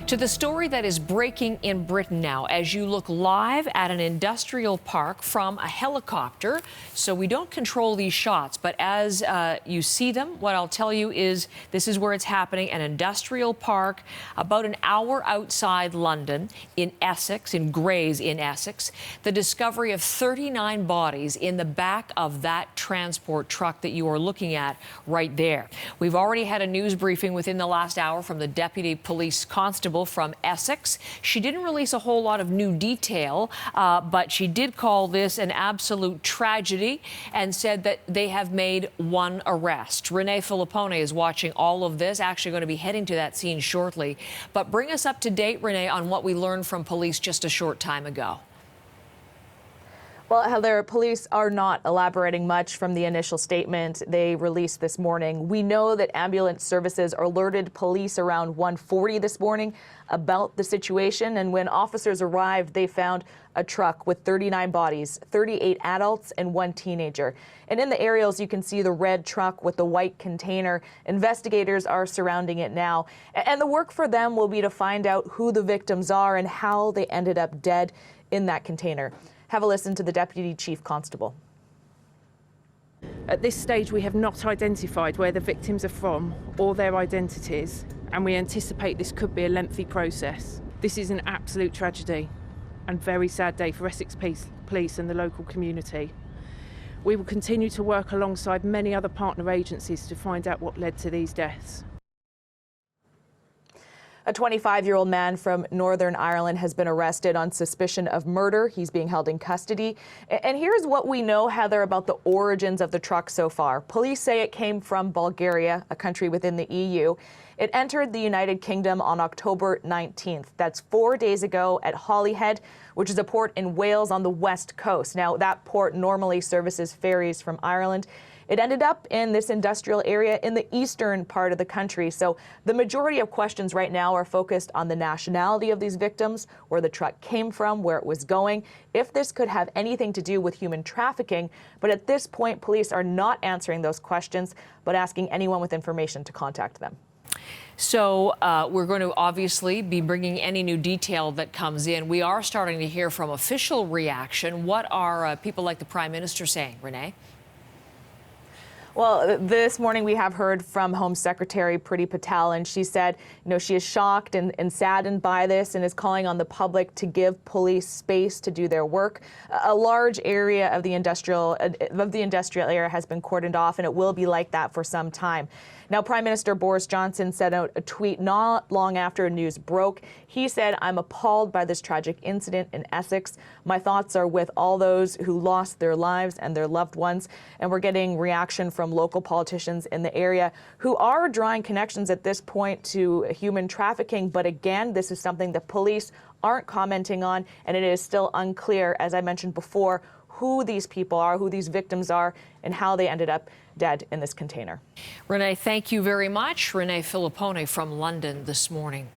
To the story that is breaking in Britain now as you look live at an industrial park from a helicopter. So we don't control these shots, but as you see them, what I'll tell you is this is where it's happening, an industrial park about an hour outside London in Essex, in Grays in Essex. The discovery of 39 bodies in the back of that transport truck that you are looking at right there. We've already had a news briefing within the last hour from the Deputy Police Constable from Essex. She didn't release a whole lot of new detail, but she did call this an absolute tragedy and said that they have made one arrest. Renee Filippone is watching all of this, actually going to be heading to that scene shortly. But bring us up to date, Renee, on what we learned from police just a short time ago. Well, Heather, police are not elaborating much from the initial statement they released this morning. We know that ambulance services alerted police around 1:40 this morning about the situation, and when officers arrived, they found a truck with 39 bodies, 38 adults and one teenager. And in the aerials, you can see the red truck with the white container. Investigators are surrounding it now, and the work for them will be to find out who the victims are and how they ended up dead in that container. Have a listen to the Deputy Chief Constable. At this stage, we have not identified where the victims are from or their identities, and we anticipate this could be a lengthy process. This is an absolute tragedy and very sad day for Essex Police and the local community. We will continue to work alongside many other partner agencies to find out what led to these deaths. A 25-year-old man from Northern Ireland has been arrested on suspicion of murder. He's being held in custody. And here's what we know, Heather, about the origins of the truck so far. Police say it came from Bulgaria, a country within the EU. It entered the United Kingdom on October 19th. That's 4 days ago at Holyhead, which is a port in Wales on the west coast. Now, that port normally services ferries from Ireland. It ended up in this industrial area in the eastern part of the country. So the majority of questions right now are focused on the nationality of these victims, where the truck came from, where it was going, if this could have anything to do with human trafficking. But at this point, police are not answering those questions, but asking anyone with information to contact them. So we're going to obviously be bringing any new detail that comes in. We are starting to hear from official reaction. What are people like the Prime Minister saying, Renee? Well, this morning we have heard from Home Secretary Priti Patel, and she said, she is shocked and saddened by this and is calling on the public to give police space to do their work. A large area of the industrial area has been cordoned off, and it will be like that for some time. Now, Prime Minister Boris Johnson sent out a tweet not long after news broke. He said, "I'm appalled by this tragic incident in Essex. My thoughts are with all those who lost their lives and their loved ones." And we're getting reaction from local politicians in the area who are drawing connections at this point to human trafficking. But again, this is something that police aren't commenting on, and it is still unclear, as I mentioned before, who these people are, who these victims are, and how they ended up dead in this container. Renee, thank you very much. Renee Filippone from London this morning.